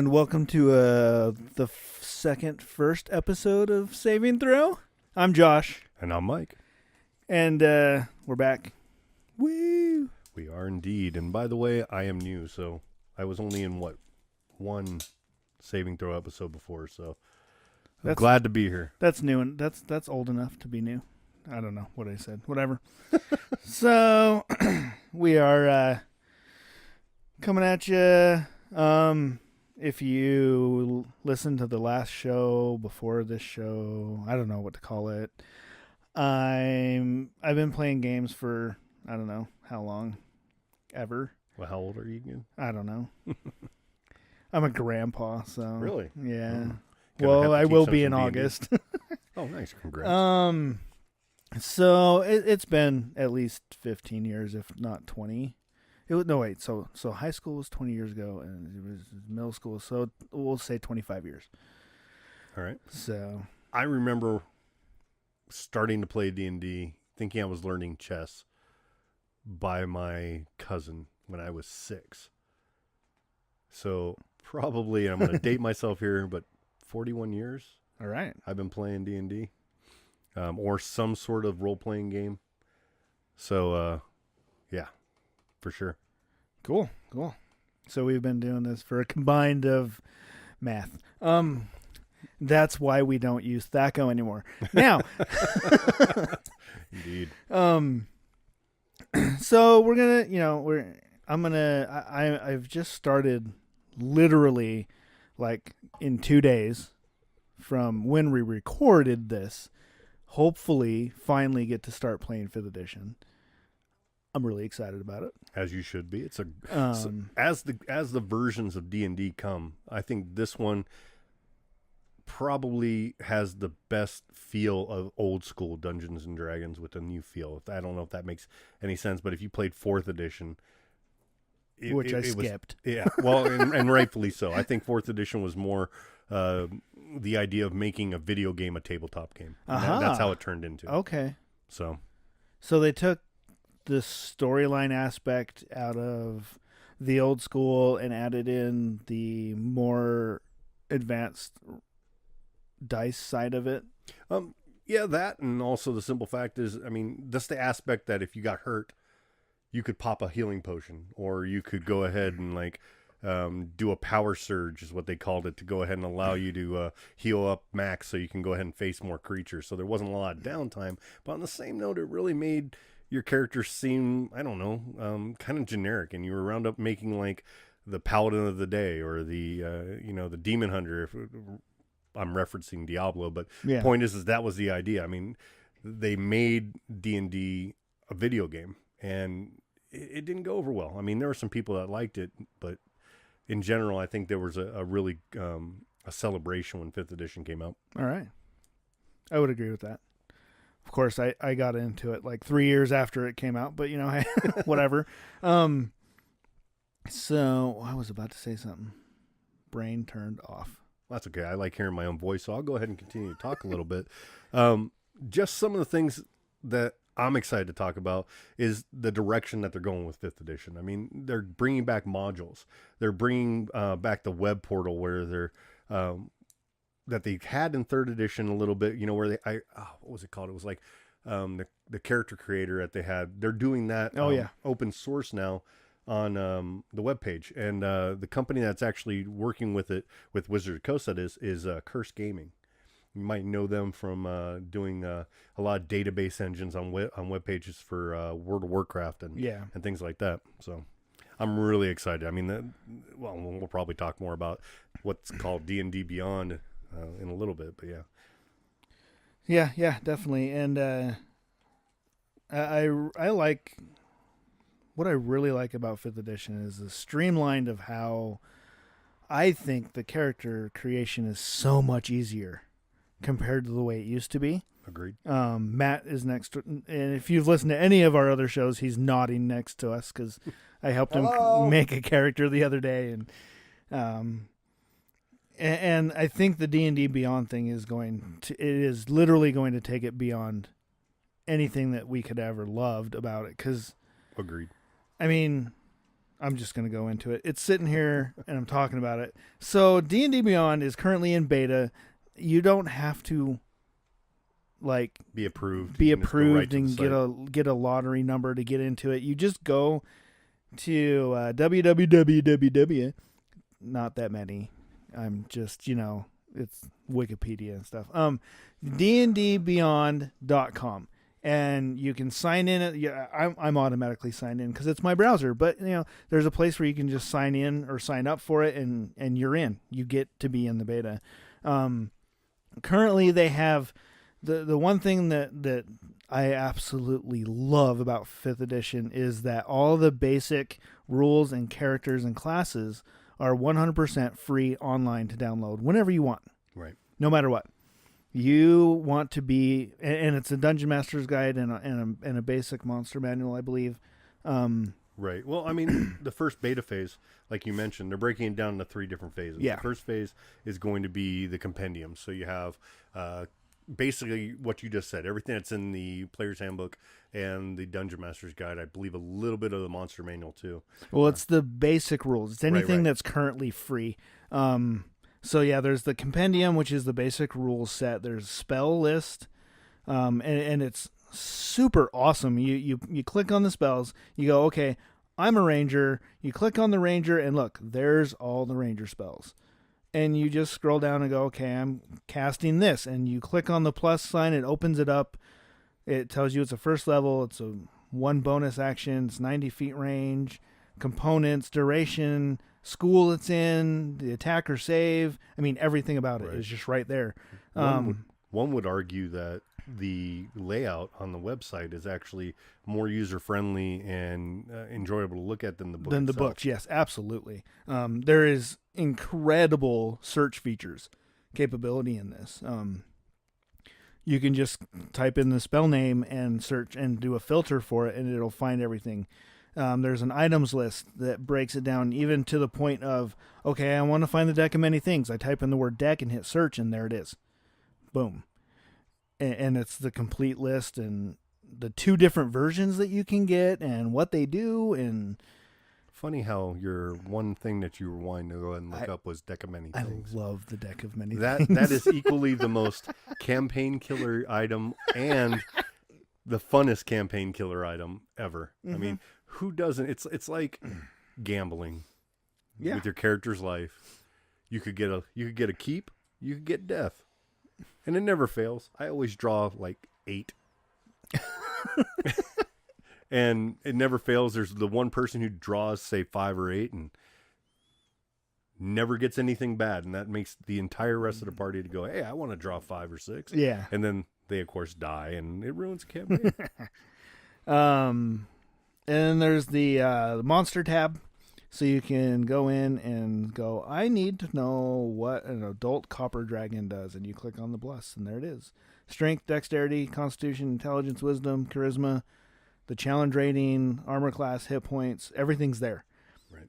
And welcome to the first episode of Saving Throw. I'm Josh. And I'm Mike. And we're back. Woo! We are indeed. And by the way, I am new, so I was only in, one Saving Throw episode before, so I'm glad to be here. That's new, and that's old enough to be new. I don't know what I said. Whatever. So, we are coming at you. If you listen to the last show before this show, I don't know what to call it. I've been playing games for I don't know how long, ever. Well, how old are you again? I don't know. I'm a grandpa, so really, yeah. Well, I will be in August. Oh, nice! Congrats. So it's been at least 15 years, if not 20. So high school was 20 years ago, and it was middle school, so we'll say 25 years. All right. So I remember starting to play D&D, thinking I was learning chess by my cousin when I was 6. So probably, I'm going to date myself here, but 41 years. All right. I've been playing D&D, or some sort of role-playing game. So, yeah, for sure. Cool. So we've been doing this for a combined of math. That's why we don't use Thaco anymore. Now, indeed. So we're gonna, I've just started literally like in 2 days from when we recorded this. Hopefully, finally get to start playing 5th edition. I'm really excited about it. As you should be. It's as the versions of D&D come, I think this one probably has the best feel of old school Dungeons and Dragons with a new feel. I don't know if that makes any sense, but if you played 4th edition, which I skipped. Yeah, well, and rightfully so. I think 4th edition was more the idea of making a video game a tabletop game. That's how it turned into. Okay. So they took the storyline aspect out of the old school and added in the more advanced dice side of it. Yeah, that, and also the simple fact is, I mean, that's the aspect that if you got hurt, you could pop a healing potion, or you could go ahead and do a power surge, is what they called it, to go ahead and allow you to heal up max so you can go ahead and face more creatures. So there wasn't a lot of downtime. But on the same note, it really made your character seem, I don't know, kind of generic, and you were wound up making like the paladin of the day, or the the demon hunter. If I'm referencing Diablo, but the point is that was the idea. I mean, they made D&D a video game, and it didn't go over well. I mean, there were some people that liked it, but in general, I think there was a really a celebration when 5th edition came out. All right, I would agree with that. Of course, I got into it like 3 years after it came out, but whatever. So I was about to say something. Brain turned off. That's okay. I like hearing my own voice, so I'll go ahead and continue to talk a little bit. Just some of the things that I'm excited to talk about is the direction that they're going with 5th edition. I mean, they're bringing back modules. They're bringing back the web portal where they're that they had in 3rd edition a little bit, where what was it called? It was like the character creator that they had. They're doing that open source now on the webpage. And the company that's actually working with it, with Wizard of Coast, that is Curse Gaming. You might know them from doing a lot of database engines on web pages for World of Warcraft and things like that. So I'm really excited. I mean, we'll probably talk more about what's called D&D Beyond in a little bit, but yeah. Yeah, definitely. And I like, what I really like about 5th edition is the streamlined of how I think the character creation is so much easier compared to the way it used to be. Agreed. Matt is next to, and if you've listened to any of our other shows, he's nodding next to us because I helped him make a character the other day, and I think the D&D Beyond thing it is literally going to take it beyond anything that we could ever loved about it. Because agreed. I mean, I'm just going to go into it. It's sitting here and I'm talking about it. So D&D Beyond is currently in beta. You don't have to like be approved. Be You can just go right approved to the and site. get a lottery number to get into it. You just go to www. Not that many. I'm just, it's Wikipedia and stuff. dndbeyond.com. And you can sign in. I'm automatically signed in because it's my browser. But there's a place where you can just sign in or sign up for it, and you're in. You get to be in the beta. Currently, they have the one thing that I absolutely love about 5th edition is that all the basic rules and characters and classes are 100% free online to download whenever you want. Right. No matter what. You want to be, and it's a Dungeon Master's Guide and a basic monster manual, I believe. Right. Well, I mean, the first beta phase, like you mentioned, they're breaking it down into 3 different phases. Yeah. The first phase is going to be the Compendium. So you have basically what you just said, everything that's in the Player's Handbook and the Dungeon Master's Guide. I believe a little bit of the Monster Manual, too. Well, it's the basic rules. It's anything right. that's currently free. So yeah, there's the Compendium, which is the basic rules set. There's spell list, and it's super awesome. You click on the spells. You go, okay, I'm a ranger. You click on the ranger, and look, there's all the ranger spells. And you just scroll down and go, okay, I'm casting this. And you click on the plus sign. It opens it up. It tells you it's a first level. It's a 1 bonus action. It's 90 feet range. Components, duration, school it's in, the attack or save. I mean, everything about it is just right there. One would argue that the layout on the website is actually more user-friendly and enjoyable to look at than the book Than the itself. books, yes, absolutely. There is incredible search features capability in this. You can just type in the spell name and search and do a filter for it, and it'll find everything. There's an items list that breaks it down even to the point of, okay, I want to find the deck of many things. I type in the word deck and hit search, and there it is. Boom. And it's the complete list and the 2 different versions that you can get and what they do. And funny how your one thing that you were wanting to go ahead and look up was deck of many things. I love the deck of many That things. That is equally the most campaign killer item and the funnest campaign killer item ever. Mm-hmm. I mean, who doesn't? It's like gambling with your character's life. You could get a keep, you could get death, and it never fails. I always draw like 8, and it never fails. There's the one person who draws say 5 or 8 and never gets anything bad, and that makes the entire rest of the party to go, hey, I want to draw 5 or 6. Yeah, and then they of course die, and it ruins the campaign. And there's the monster tab, so you can go in and go, I need to know what an adult copper dragon does, and you click on the plus, and there it is. Strength, dexterity, constitution, intelligence, wisdom, charisma, the challenge rating, armor class, hit points, everything's there. Right.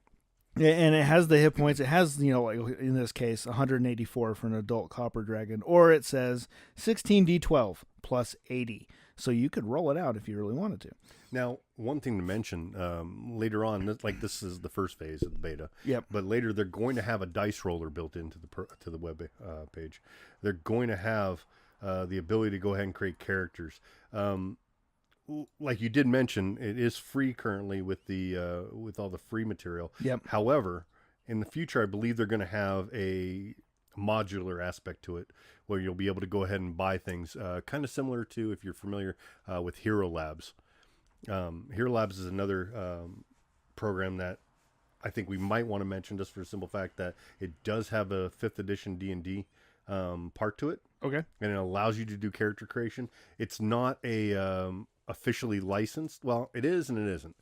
And it has the hit points. It has, like in this case, 184 for an adult copper dragon, or it says 16d12 plus 80. So you could roll it out if you really wanted to. Now, one thing to mention, later on, this is the first phase of the beta. Yep. But later, they're going to have a dice roller built into the web page. They're going to have the ability to go ahead and create characters. Like you did mention, it is free currently with all the free material. Yep. However, in the future, I believe they're going to have a modular aspect to it, where you'll be able to go ahead and buy things, kind of similar to, if you're familiar with Hero Labs. Hero Labs is another program that I think we might want to mention, just for the simple fact that it does have a 5th edition D&D part to it. Okay. And it allows you to do character creation. It's not a officially licensed. Well, it is and it isn't.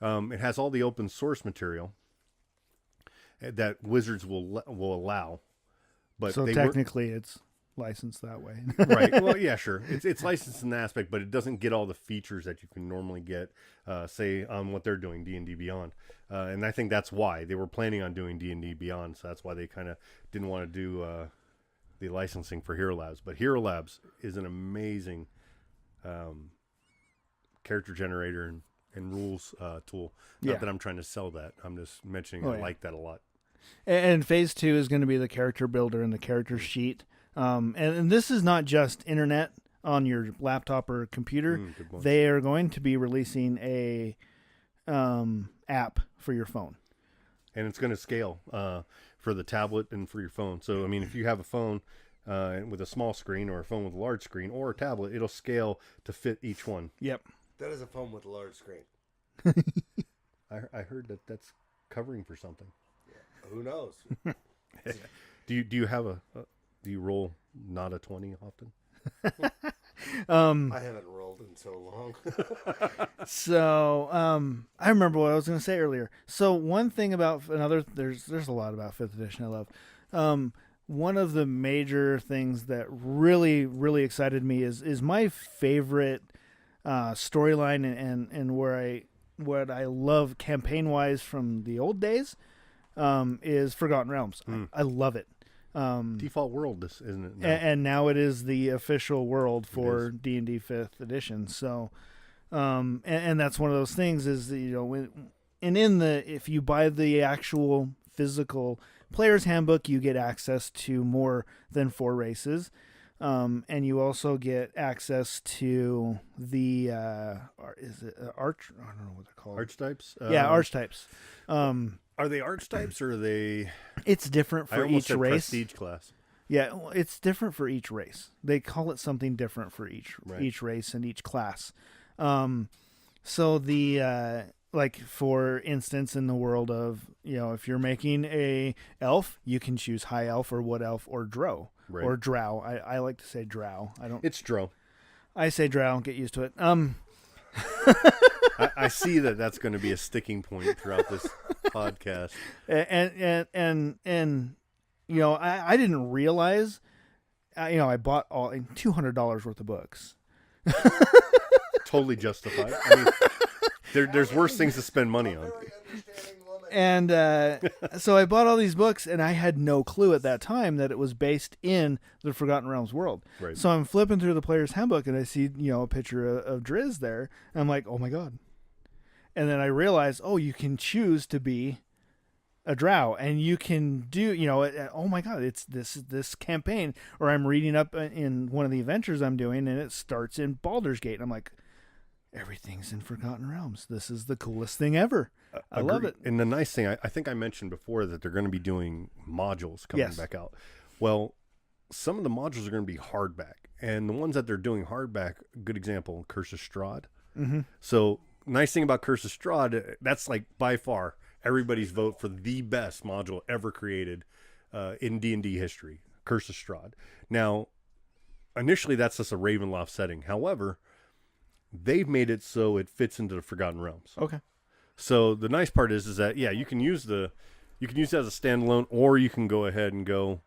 It has all the open source material that Wizards will allow. But so technically it's licensed that way. Right. Well, yeah, sure. It's licensed in that aspect, but it doesn't get all the features that you can normally get, say, on what they're doing, D&D Beyond. And I think that's why they were planning on doing D&D Beyond. So that's why they kind of didn't want to do the licensing for Hero Labs. But Hero Labs is an amazing character generator and rules tool. Yeah. Not that I'm trying to sell that. I'm just mentioning I like that a lot. And phase 2 is going to be the character builder and the character sheet. And this is not just internet on your laptop or computer. They are going to be releasing a app for your phone. And it's going to scale for the tablet and for your phone. So, I mean, if you have a phone with a small screen or a phone with a large screen or a tablet, it'll scale to fit each one. Yep. That is a phone with a large screen. I heard that covering for something. Yeah. Who knows? Do you have do you roll not a 20 often? I haven't rolled in so long. So I remember what I was going to say earlier. So one thing about there's a lot about 5th edition I love. One of the major things that really, really excited me is my favorite storyline and what I love campaign wise from the old days is Forgotten Realms. I love it. Default world, this isn't it? No. And now it is the official world for D&D 5th edition. So, and that's one of those things is that, if you buy the actual physical player's handbook, you get access to more than 4 races. And you also get access to the, is it arch? I don't know what they're called. Archetypes? Yeah, archetypes. Are they archetypes or are they? It's different for each race. Prestige class. Yeah, it's different for each race. They call it something different for each race and each class. So the like for instance, in the world of if you're making a elf, you can choose high elf or wood elf or drow or drow. I like to say drow. I don't. It's drow. I say drow. Get used to it. I see that's going to be a sticking point throughout this podcast. And I didn't realize, I bought all $200 worth of books. Totally justified. I mean, there's worse things to spend money on. And so I bought all these books, and I had no clue at that time that it was based in the Forgotten Realms world. Right. So I'm flipping through the player's handbook, and I see a picture of Driz there, and I'm like, oh my god. And then I realized, you can choose to be a drow, and you can do, oh my god, it's this campaign, or I'm reading up in one of the adventures I'm doing, and it starts in Baldur's Gate, and I'm like, everything's in Forgotten Realms. This is the coolest thing ever. I love it. And the nice thing, I think I mentioned before that they're going to be doing modules coming back out. Well, some of the modules are going to be hardback, and the ones that they're doing hardback, good example, Curse of Strahd. Mm-hmm. So nice thing about Curse of Strahd, that's like by far everybody's vote for the best module ever created in D&D history, Curse of Strahd. Now, initially that's just a Ravenloft setting. However, they've made it so it fits into the Forgotten Realms. Okay. So the nice part is that you can use it as a standalone, or you can go ahead and go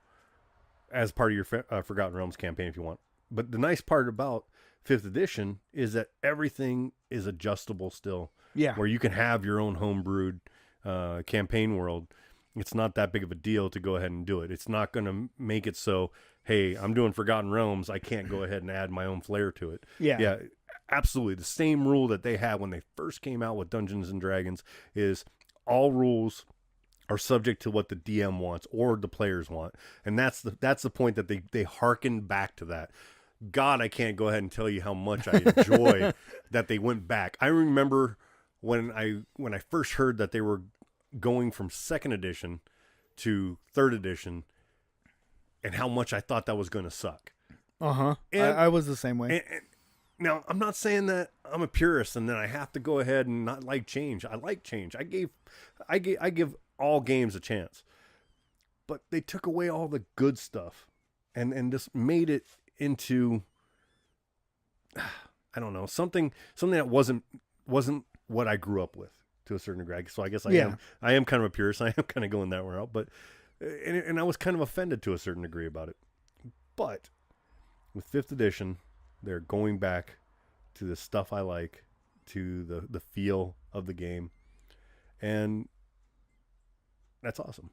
as part of your Forgotten Realms campaign if you want. But the nice part about 5th edition is that everything is adjustable still. Yeah. Where you can have your own homebrewed campaign world. It's not that big of a deal to go ahead and do it. It's not going to make it so, hey, I'm doing Forgotten Realms, I can't go ahead and add my own flair to it. Yeah. Absolutely. The same rule that they had when they first came out with Dungeons and Dragons is all rules are subject to what the DM wants or the players want. And that's the point that they hearken back to that. God, I can't go ahead and tell you how much I enjoy that they went back. I remember when I first heard that they were going from 2nd edition to 3rd edition and how much I thought that was going to suck. Uh-huh. I was the same way. Now, I'm not saying that I'm a purist and that I have to go ahead and not like change. I like change. I give all games a chance. But they took away all the good stuff and just made it into, I don't know, something that wasn't what I grew up with to a certain degree. So I guess I am kind of a purist. I am kind of going that route, but and I was kind of offended to a certain degree about it. But with 5th edition, they're going back to the stuff I like, to the feel of the game, and that's awesome.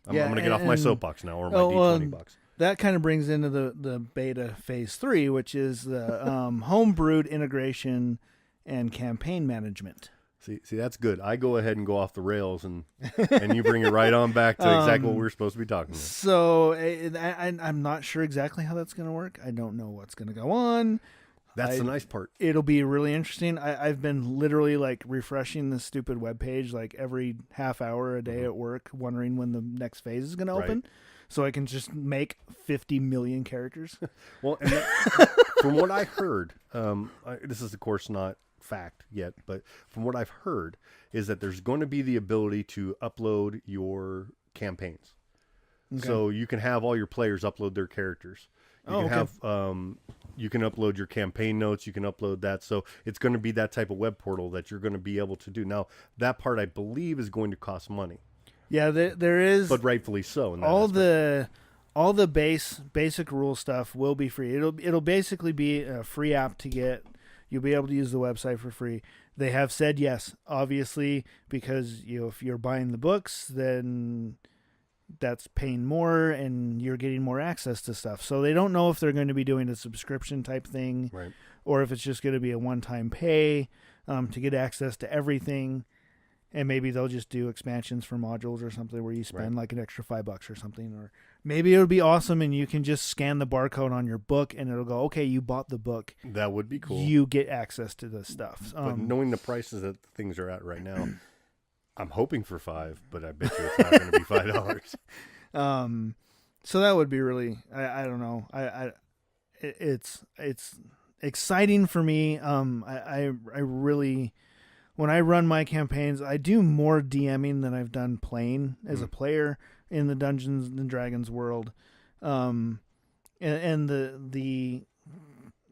I'm going to get off my soapbox now, or my D20 box. That kind of brings into the beta phase 3, which is the homebrewed integration and campaign management. See, that's good. I go ahead and go off the rails, and you bring it right on back to exactly what we were supposed to be talking about. So I'm not sure exactly how that's going to work. I don't know what's going to go on. That's the nice part. It'll be really interesting. I've been literally like refreshing this stupid webpage like every half hour a day at work, wondering when the next phase is going to open, so I can just make 50 million characters. Well, and from what I heard, this is of course not fact yet, but from what I've heard is that there's going to be the ability to upload your campaigns. Okay. So you can have all your players upload their characters. You can have you can upload your campaign notes, you can upload that. So it's going to be that type of web portal that you're going to be able to do. Now, that part I believe is going to cost money. Yeah, there is, but rightfully so. In that all the basic rule stuff will be free. It'll basically be a free app to get. You'll be able to use the website for free. They have said yes, obviously, because if you're buying the books, then that's paying more and you're getting more access to stuff. So they don't know if they're going to be doing a subscription type thing, right, or if it's just going to be a one-time pay to get access to everything. And maybe they'll just do expansions for modules or something where you spend like an extra $5 or something. Or maybe it'll be awesome and you can just scan the barcode on your book and it'll go, okay, you bought the book. That would be cool. You get access to the stuff. But knowing the prices that things are at right now, I'm hoping for $5, but I bet you it's not going to be $5. So that would be really, I don't know. It's exciting for me. I really, when I run my campaigns, I do more DMing than I've done playing as a player in the Dungeons and Dragons world. And the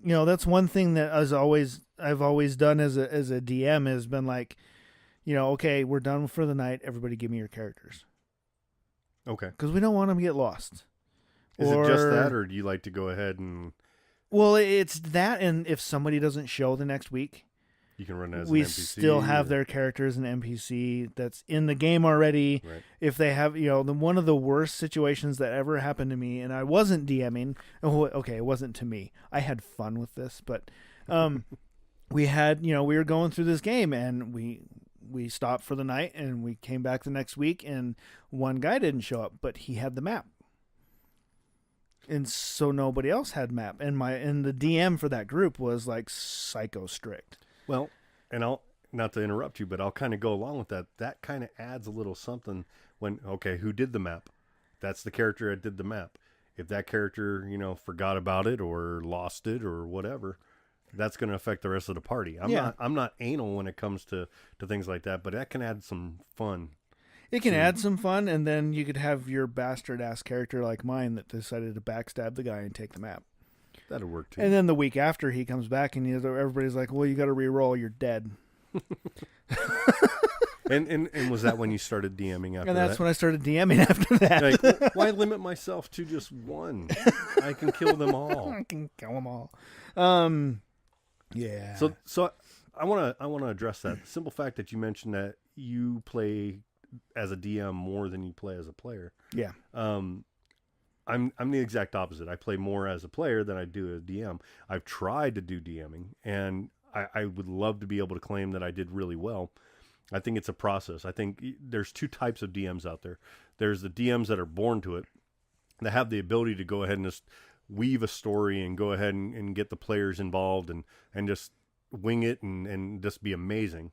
that's one thing that I've always done as a DM has been like, okay, we're done for the night. Everybody give me your characters. Okay. Because we don't want them to get lost. Is it just that, or do you like to go ahead and... Well, it's that, and if somebody doesn't show the next week... You can run as we an NPC. Still have their characters an NPC that's in the game already. Right. If they have, one of the worst situations that ever happened to me, and I wasn't DMing. Okay, it wasn't to me. I had fun with this, but we had, we were going through this game, and we stopped for the night, and we came back the next week, and one guy didn't show up, but he had the map. And so nobody else had map. And the DM for that group was like psycho strict. Well, and I'll, not to interrupt you, but I'll kind of go along with that. That kind of adds a little something when, okay, who did the map? That's the character that did the map. If that character, forgot about it or lost it or whatever, that's going to affect the rest of the party. I'm not anal when it comes to things like that, but that can add some fun. It can add some fun, and then you could have your bastard-ass character like mine that decided to backstab the guy and take the map. That'll work, too. And then the week after, he comes back, and everybody's like, well, you got to re-roll, you're dead. and was that when you started DMing after that? And that's when I started DMing after that. Like, why limit myself to just one? I can kill them all. I can kill them all. Yeah. So I want to address that. The simple fact that you mentioned that you play as a DM more than you play as a player. Yeah. I'm the exact opposite. I play more as a player than I do as DM. I've tried to do DMing, and I would love to be able to claim that I did really well. I think it's a process. I think there's two types of DMs out there. There's the DMs that are born to it, that have the ability to go ahead and just weave a story and go ahead and get the players involved and just wing it and just be amazing.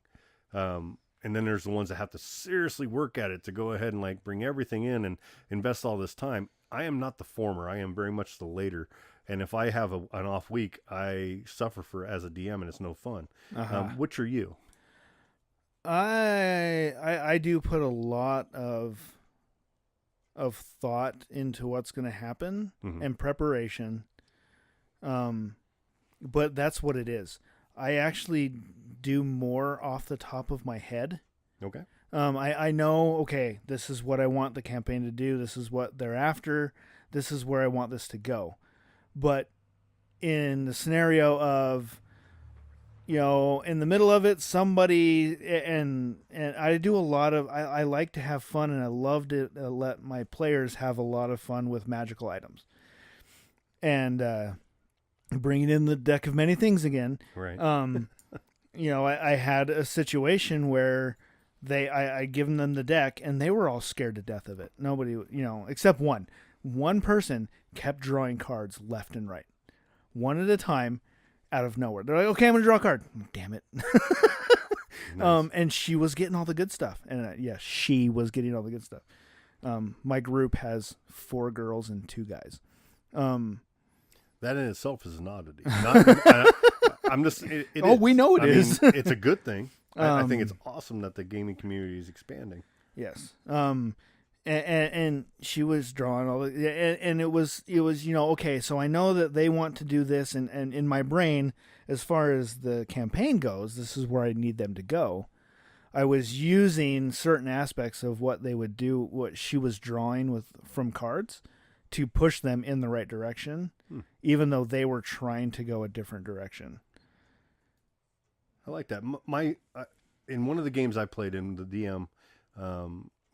And then there's the ones that have to seriously work at it to go ahead and like bring everything in and invest all this time. I am not the former. I am very much the later. And if I have an off week, I suffer as a DM, and it's no fun. Which are you? I do put a lot of thought into what's going to happen and preparation. But that's what it is. I actually do more off the top of my head. Okay. I know, okay, this is what I want the campaign to do. This is what they're after. This is where I want this to go. But in the scenario of, in the middle of it, somebody, and I do a lot of, I like to have fun, and I love to let my players have a lot of fun with magical items. And bringing in the deck of many things again. Right. I had a situation where I given them the deck and they were all scared to death of it. Nobody, except one. One person kept drawing cards left and right, one at a time, out of nowhere. They're like, "Okay, I'm gonna draw a card." Damn it. Nice. And she was getting all the good stuff. And yes, she was getting all the good stuff. My group has 4 girls and 2 guys. That in itself is an oddity. I'm just. It we know it is. It's a good thing. I think it's awesome that the gaming community is expanding. Yes. And she was drawing all the, and it was, okay, so I know that they want to do this, and in my brain, as far as the campaign goes, this is where I need them to go. I was using certain aspects of what they would do, what she was drawing from cards, to push them in the right direction, even though they were trying to go a different direction. I like that. In one of the games I played in, the DM,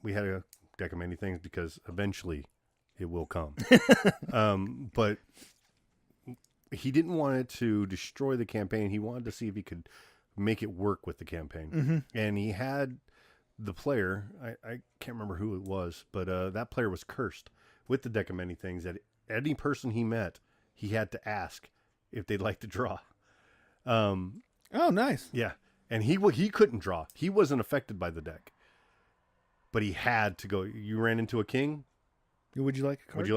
we had a deck of many things because eventually it will come. But he didn't want it to destroy the campaign. He wanted to see if he could make it work with the campaign. Mm-hmm. And he had the player, I can't remember who it was, but that player was cursed with the deck of many things that any person he met, he had to ask if they'd like to draw. Oh, nice. Yeah. And he couldn't draw. He wasn't affected by the deck. But he had to go. You ran into a king. Would you like a card? Would you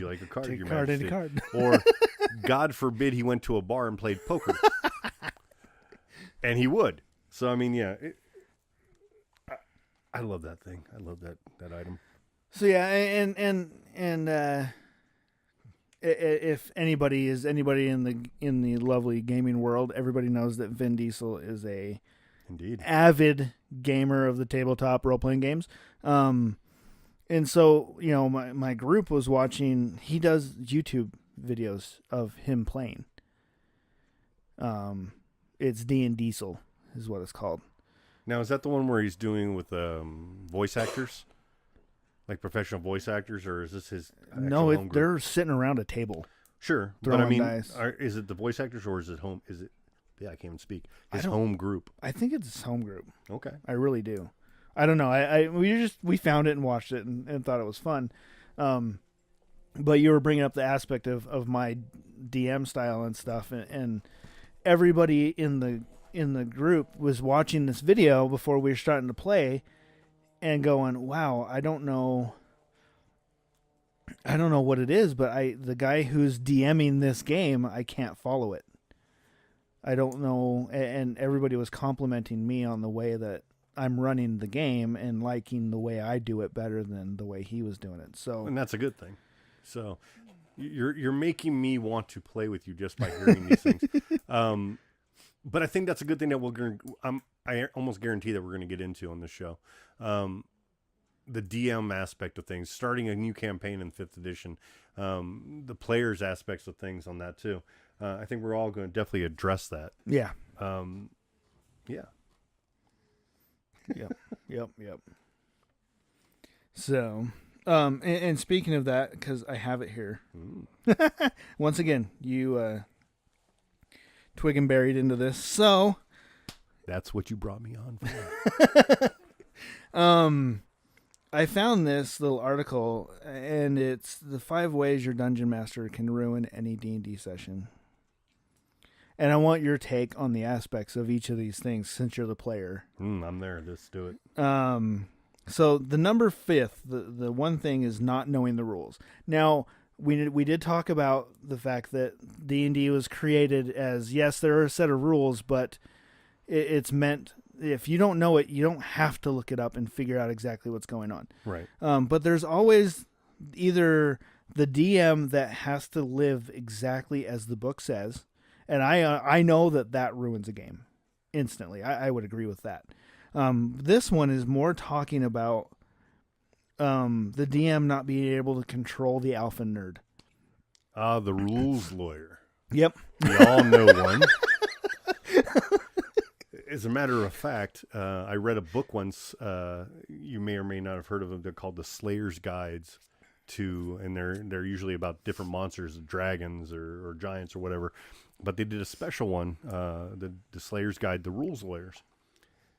like a card? Take Your a card, Majesty? any card. Or, God forbid, he went to a bar and played poker. And he would. So, I mean, yeah. I love that thing. I love that item. So, yeah, and if anybody in the lovely gaming world, everybody knows that Vin Diesel is a Indeed avid gamer of the tabletop role-playing games. And so, my group was watching, he does YouTube videos of him playing. It's D&D Diesel is what it's called. Now, is that the one where he's doing with voice actors? Like professional voice actors, or is this his No, home group? they're sitting around a table. Sure, but throwing I mean, dice. Is it the voice actors or is it home? Is it? Yeah, I can't even speak. His I don't- home group. I think it's his home group. Okay. I really do. I don't know. We found it and watched it and thought it was fun. But you were bringing up the aspect of my DM style and stuff, and everybody in the group was watching this video before we were starting to play, and going, "Wow, I don't know what it is, but the guy who's DMing this game, I can't follow it. I don't know." And everybody was complimenting me on the way that I'm running the game and liking the way I do it better than the way he was doing it. So, And that's a good thing. So you're making me want to play with you just by hearing these things. But I think that's a good thing that I almost guarantee that we're going to get into on this show. The DM aspect of things, starting a new campaign in 5th edition, the players aspects of things on that too. I think we're all going to definitely address that. yeah. Yeah. Yep. So, and speaking of that, because I have it here. Once again, you twig and buried into this. So, That's what you brought me on for. I found this little article, and it's the 5 ways your dungeon master can ruin any D&D session. And I want your take on the aspects of each of these things since you're the player. I'm there. Let's do it. So the number 5th, the one thing is not knowing the rules. Now, we did talk about the fact that D&D was created as, yes, there are a set of rules, but it's meant, if you don't know it, you don't have to look it up and figure out exactly what's going on. Right. But there's always either the DM that has to live exactly as the book says, and I know that ruins a game instantly. I would agree with that. This one is more talking about the DM not being able to control the alpha nerd. The rules lawyer. Yep. We all know one. As a matter of fact, I read a book once. You may or may not have heard of them. They're called the Slayer's Guides and they're usually about different monsters, dragons or giants or whatever. but they did a special one, the Slayer's Guide, the Rules Lawyers.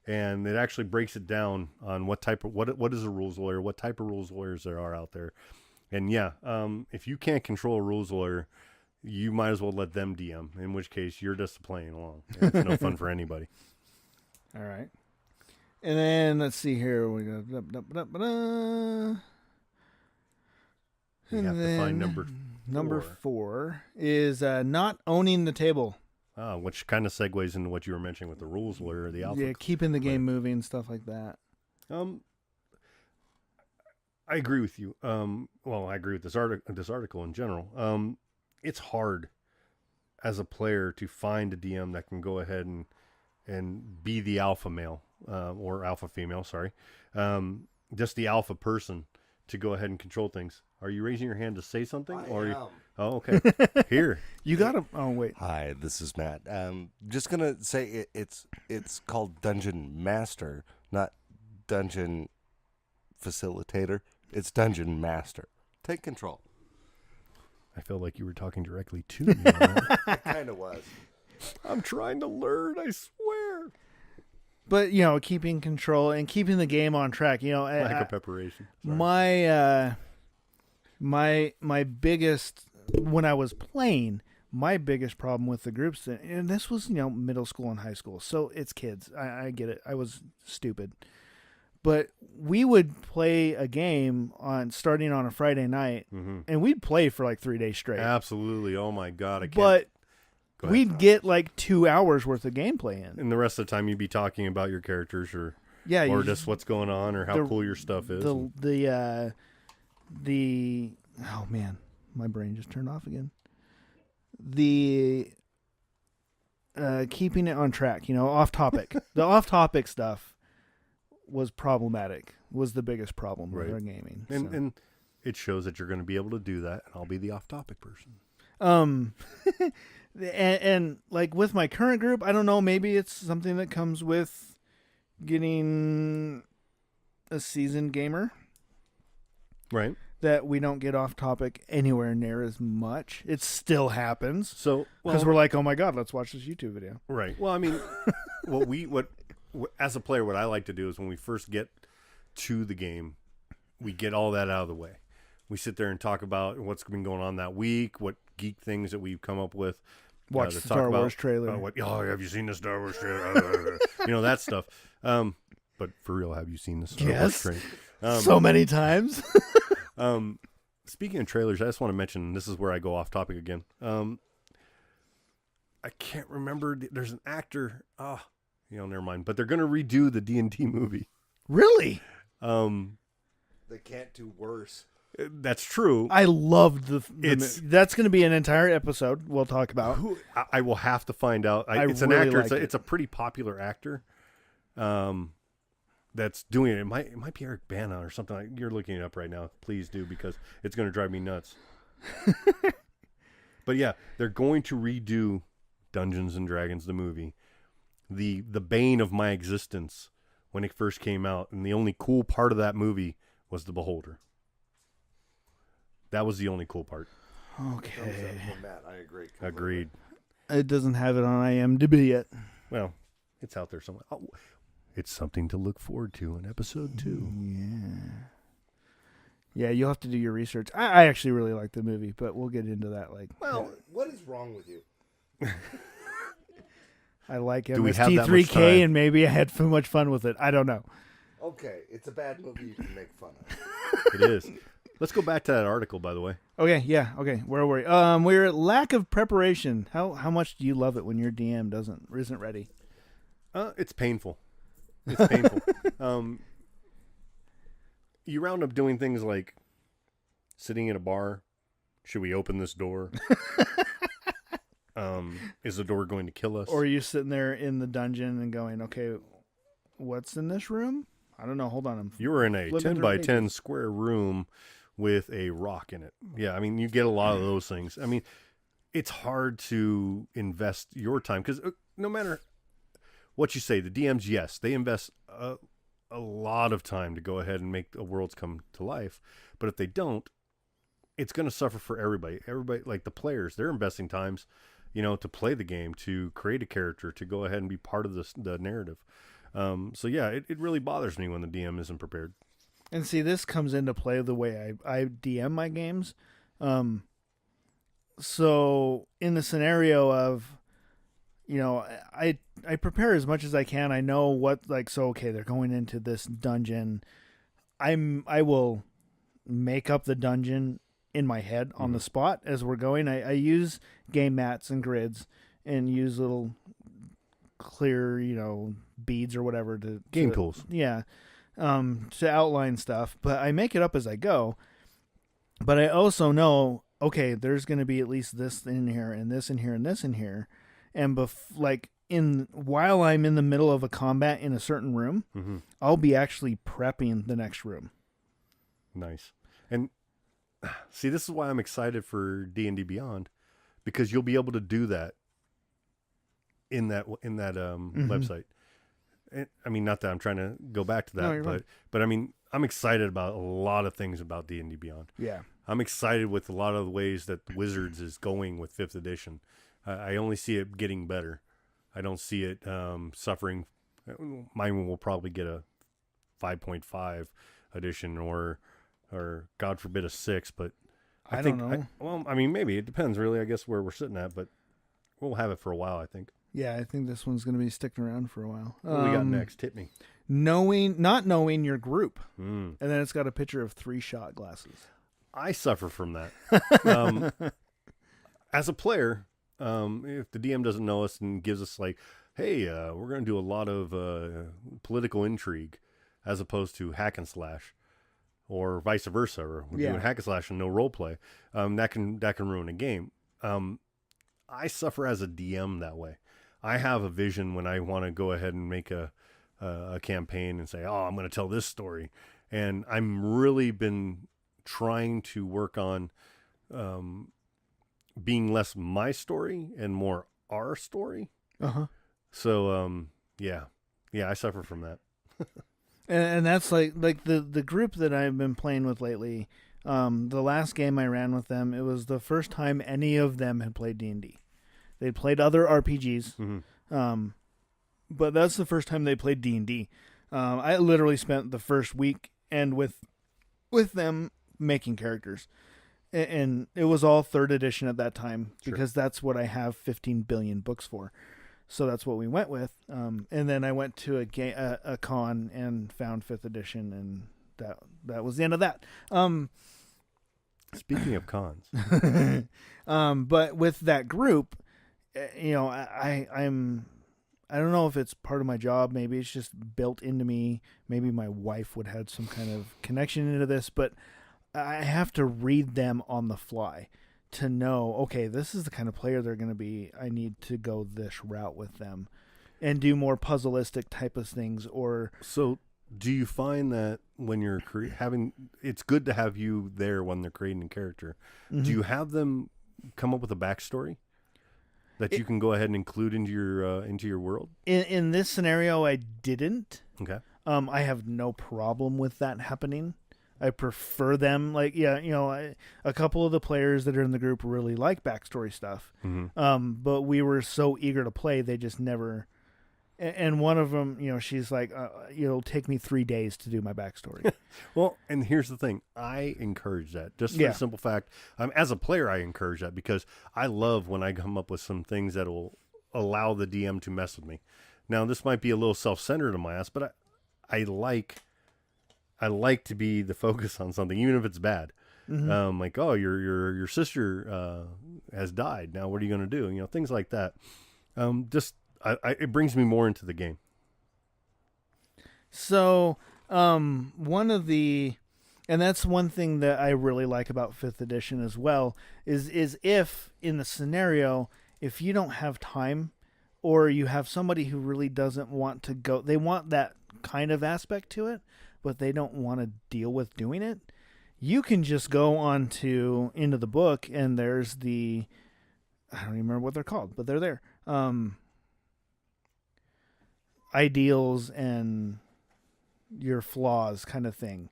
And it actually breaks it down on what is a rules lawyer, what type of rules lawyers there are out there. And yeah, if you can't control a rules lawyer, you might as well let them DM, in which case you're just playing along. It's no fun for anybody. All right. And then let's see here. We got You have to find number 4 is not owning the table. Which kind of segues into what you were mentioning with the rules lawyer, the alpha. Yeah, keeping the game moving, stuff like that. I agree with you. Well, I agree with this article in general. It's hard as a player to find a DM that can go ahead and be the alpha male or alpha female. Sorry, just the alpha person to go ahead and control things. Are you raising your hand to say something? I am. Oh, okay. Here. You got to. Oh, wait. Hi, this is Matt. Just gonna say it's called Dungeon Master, not Dungeon Facilitator. It's Dungeon Master. Take control. I felt like you were talking directly to me. It kind of was. I'm trying to learn, I swear. But, keeping control and keeping the game on track. Lack of preparation. Sorry. My biggest, when I was playing, my biggest problem with the groups, and this was, middle school and high school, so it's kids. I get it. I was stupid. But we would play a game starting on a Friday night, and we'd play for like 3 days straight. Absolutely. Oh, my God. I can't. But Go ahead. we'd get like 2 hours worth of gameplay in. And the rest of the time you'd be talking about your characters or just what's going on or how cool your stuff is. Oh man, my brain just turned off again. The keeping it on track, off topic. The off topic stuff was problematic. Was the biggest problem with our gaming. And it shows that you're going to be able to do that, and I'll be the off topic person. And like with my current group, I don't know, maybe it's something that comes with getting a seasoned gamer. Right. That we don't get off topic anywhere near as much. It still happens. So, because we're like, oh my God, let's watch this YouTube video. Right. Well, I mean, what as a player, what I like to do is when we first get to the game, we get all that out of the way. We sit there and talk about what's been going on that week, what geek things that we've come up with. Watch the Star Wars trailer. Have you seen the Star Wars trailer? That stuff. But for real, have you seen the Star Wars trailer? So many times. Speaking of trailers, I just want to mention, this is where I go off topic again. I can't remember. There's an actor. Never mind. But they're going to redo the D&D movie. Really? They can't do worse. That's true. I loved that's going to be an entire episode we'll talk about. I will have to find out. It's an really actor. It's a pretty popular actor. That's doing it. It might be Eric Bana or something. You're looking it up right now. Please do, because it's going to drive me nuts. But yeah, they're going to redo Dungeons and Dragons, the movie. The bane of my existence when it first came out, and the only cool part of that movie was the Beholder. That was the only cool part. Okay. Matt, I agree. Agreed. It doesn't have it on IMDb yet. Well, it's out there somewhere. Oh, it's something to look forward to in episode 2. Yeah, you'll have to do your research. I actually really like the movie, but we'll get into that. What is wrong with you? I like Do we have that much MST3K, time? and maybe I had too much fun with it. I don't know. Okay, it's a bad movie you can make fun of. It is. Let's go back to that article, by the way. Okay, yeah, okay. Where were we? We're at lack of preparation. How much do you love it when your DM isn't ready? It's painful. It's painful. You round up doing things like sitting in a bar. Should we open this door? Is the door going to kill us? Or are you sitting there in the dungeon and going, okay, what's in this room? I don't know. Hold on. You were in a 10 by 10 square room with a rock in it. Yeah, I mean, you get a lot of those things. I mean, it's hard to invest your time because no matter what you say, the DMs, yes, they invest a lot of time to go ahead and make the worlds come to life. But if they don't, it's going to suffer for everybody. Everybody, like the players, they're investing to play the game, to create a character, to go ahead and be part of the narrative. So yeah, it really bothers me when the DM isn't prepared. And see, this comes into play the way I DM my games. So in the scenario of, I prepare as much as I can. I know what, okay, they're going into this dungeon. I will make up the dungeon in my head on the spot as we're going. I use game mats and grids and use little clear, beads or whatever Game tools. Yeah. To outline stuff, but I make it up as I go. But I also know, okay, there's going to be at least this in here and this in here and this in here. And while I'm in the middle of a combat in a certain room, I'll be actually prepping the next room. Nice. And see, this is why I'm excited for D&D Beyond, because you'll be able to do that in that website. And, I mean, not that I'm trying to go back to that, but I mean, I'm excited about a lot of things about D&D Beyond. Yeah. I'm excited with a lot of the ways that Wizards is going with 5th edition. I only see it getting better. I don't see it suffering. Mine will probably get a 5.5 edition or God forbid a 6, but I think, don't know. I mean, maybe it depends really, I guess, where we're sitting at, but we'll have it for a while, I think. Yeah, I think this one's going to be sticking around for a while. What do we got next? Hit me. Not knowing your group. And then it's got a picture of 3 shot glasses. I suffer from that. As a player, if the DM doesn't know us and gives us hey, we're going to do a lot of political intrigue as opposed to hack and slash, or vice versa, or we're doing hack and slash and no role play, that can ruin a game. I suffer as a DM that way. I have a vision when I want to go ahead and make a campaign and say, I'm going to tell this story. And I'm really been trying to work on being less my story and more our story. So, yeah, I suffer from that. And that's like the group that I've been playing with lately. The last game I ran with them, it was the first time any of them had played D&D. They'd played other RPGs, but that's the first time they played D&D. I literally spent the first week and with them making characters, and it was all 3rd edition at that time because that's what I have 15 billion books for. So that's what we went with. And then I went to a con and found 5th edition, and that was the end of that. Speaking of cons, but with that group, I don't know if it's part of my job. Maybe it's just built into me. Maybe my wife would have some kind of connection into this, but I have to read them on the fly to know, okay, this is the kind of player they're going to be. I need to go this route with them and do more puzzleistic type of things. So do you find that when you're it's good to have you there when they're creating a character. Do you have them come up with a backstory that you can go ahead and include into your world? In this scenario, I didn't. Okay. I have no problem with that happening. I prefer them. A couple of the players that are in the group really like backstory stuff. But we were so eager to play, they just never. And one of them, she's like, it'll take me 3 days to do my backstory. Well, and here's the thing. I encourage that. Just for the simple fact, as a player, I encourage that because I love when I come up with some things that will allow the DM to mess with me. Now, this might be a little self-centered in my ass, but I like to be the focus on something, even if it's bad. Your sister has died. Now, what are you going to do? Things like that. It brings me more into the game. So, and that's one thing that I really like about 5th edition as well, is if in the scenario, if you don't have time or you have somebody who really doesn't want to go, they want that kind of aspect to it, but they don't want to deal with doing it, you can just go into the book and there's I don't even remember what they're called, but they're there. Ideals and your flaws kind of thing.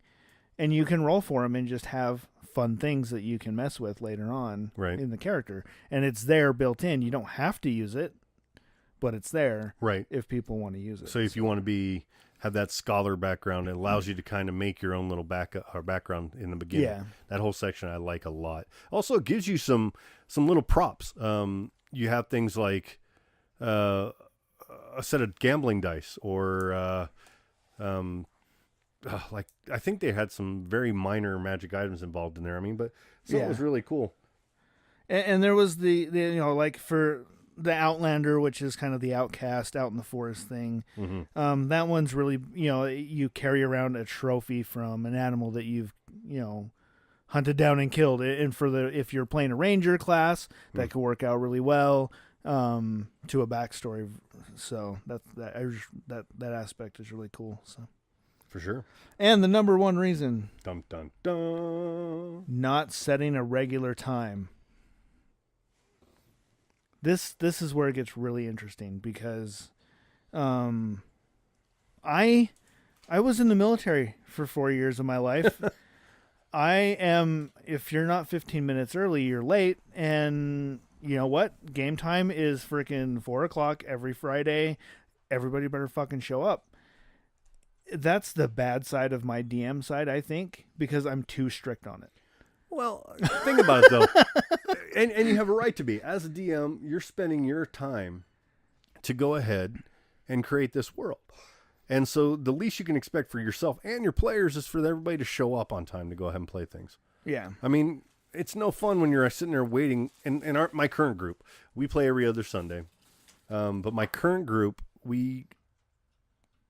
And you can roll for them and just have fun things that you can mess with later on Right. in the character. And it's there built in. You don't have to use it, but it's there Right. if people want to use it. So if you want to have that scholar background, it allows you to kind of make your own little background in the beginning. Yeah. That whole section I like a lot. Also, it gives you some little props. You have things like a set of gambling dice, or like I think they had some very minor magic items involved in there. I mean, but it was really cool. And there was the like for the Outlander, which is kind of the outcast out in the forest thing. Mm-hmm. That one's really, you carry around a trophy from an animal that you've, hunted down and killed. And if you're playing a ranger class, that could work out really well to a backstory. So that aspect is really cool. So For sure. and the number one reason, Dun dun dun. not setting a regular time. This is where it gets really interesting because I was in the military for 4 years of my life. If you're not 15 minutes early, you're late. And you know what? Game time is freaking 4:00 every Friday. Everybody better fucking show up. That's the bad side of my DM side, I think, because I'm too strict on it. Well, think about it though, and you have a right to be. As a DM, you're spending your time to go ahead and create this world, and so the least you can expect for yourself and your players is for everybody to show up on time to go ahead and play things. Yeah. I mean, it's no fun when you're sitting there waiting. In my current group, we play every other Sunday, but my current group, we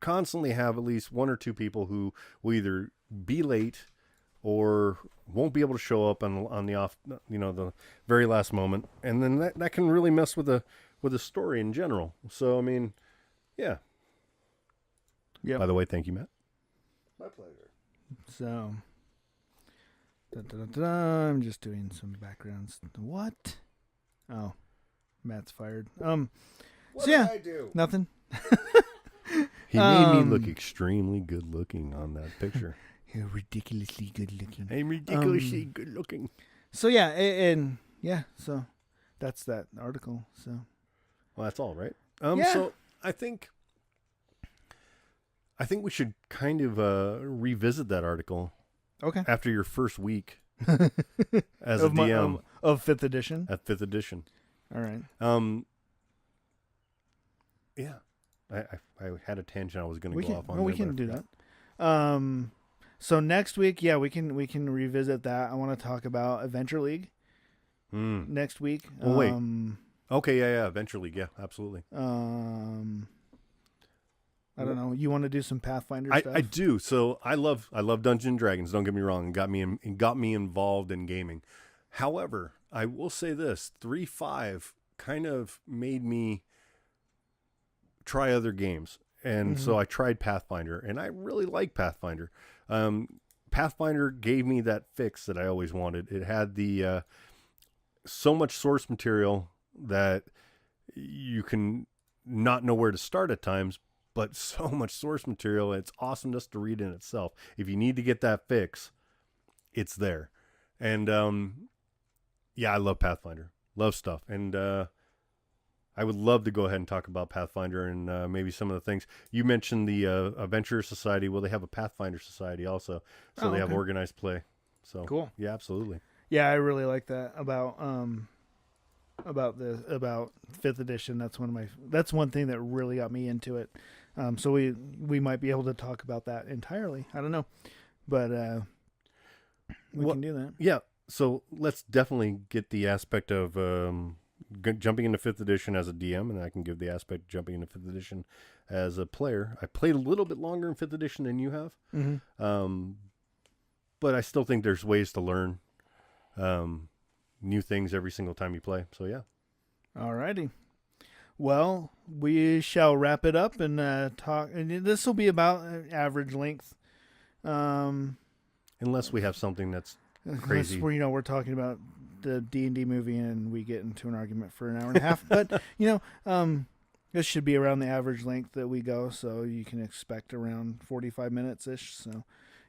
constantly have at least one or two people who will either be late or won't be able to show up on the off, the very last moment, and then that can really mess with the story in general. So I mean, yeah. Yeah. By the way, thank you, Matt. My pleasure. So, I'm just doing some backgrounds. What? Oh, Matt's fired. What So yeah, did I do? nothing. He made me look extremely good looking on that picture. You're ridiculously good looking. I'm ridiculously good looking. So yeah, and yeah, so that's that article. So Well, that's all right. Yeah. So I think we should kind of revisit that article okay, after your first week as a of DM of 5th edition. at 5th edition. All right. Yeah, I had a tangent I was going We to go can off on. we there, can but I do forgot. that. So next week, yeah, we can revisit that. I want to talk about Adventure League next week. Well, wait. Okay, yeah, Adventure League, yeah, absolutely. I don't know. You want to do some Pathfinder stuff? I do. So I love Dungeons and Dragons. Don't get me wrong. It got me involved in gaming. However, I will say this: 3.5 kind of made me try other games, and so I tried Pathfinder, and I really like Pathfinder. Pathfinder gave me that fix that I always wanted. It had the so much source material that you can not know where to start at times, but so much source material. It's awesome just to read in itself. If you need to get that fix, it's there. And yeah, I love Pathfinder. Love stuff. And I would love to go ahead and talk about Pathfinder and maybe some of the things. You mentioned the Adventure Society. Well, they have a Pathfinder Society also. So they have organized play. So Cool. Yeah, absolutely. Yeah, I really like that about 5th edition. That's one thing that really got me into it. So we might be able to talk about that entirely. I don't know, but we can do that. Yeah. So let's definitely get the aspect of jumping into 5th edition as a DM, and I can give the aspect of jumping into 5th edition as a player. I played a little bit longer in 5th edition than you have, but I still think there's ways to learn new things every single time you play. So yeah. Alrighty. Well, we shall wrap it up and talk. And this will be about average length. Unless we have something that's crazy. Unless we're talking about the D&D movie and we get into an argument for an hour and a half. But, this should be around the average length that we go. So you can expect around 45 minutes-ish. So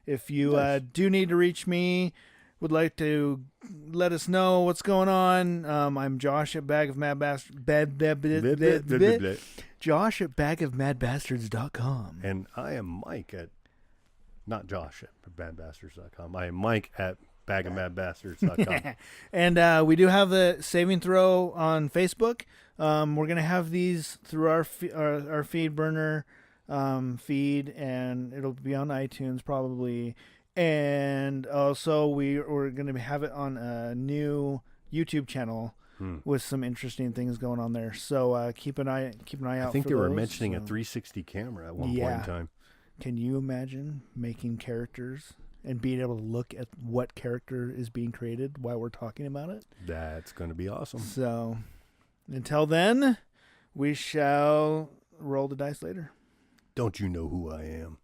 if you do need to reach me, would like to let us know what's going on, I'm Josh at Bag of Mad Bastards. Josh at bagofmadbastards.com. And I am Mike at, not Josh at badbastards.com. I am Mike at bagofmadbastards.com. And we do have the Saving Throw on Facebook. We're going to have these through our feed burner feed, and it'll be on iTunes probably. And also we're going to have it on a new YouTube channel with some interesting things going on there. So keep an eye out. I think for they were those. mentioning a 360 camera at one point in time. Can you imagine making characters and being able to look at what character is being created while we're talking about it? That's going to be awesome. So until then, we shall roll the dice later. Don't you know who I am?